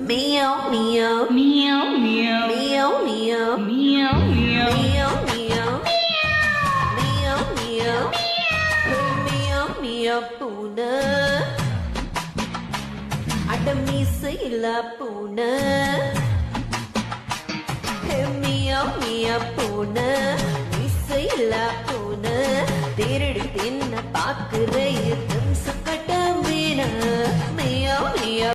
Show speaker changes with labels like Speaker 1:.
Speaker 1: Miyov, Miyov,
Speaker 2: Miyov, Miyov,
Speaker 1: Miyov, Miyov,
Speaker 2: Miyov, Miyov,
Speaker 1: Miyov, Miyov, Miyov, Miyov, Miyov, Miyov, poona. அட மீசையில்லா பூனை. Miyov, Miyov, poona. மீசையில்லா பூனை. திருடி தின்ன பாக்குற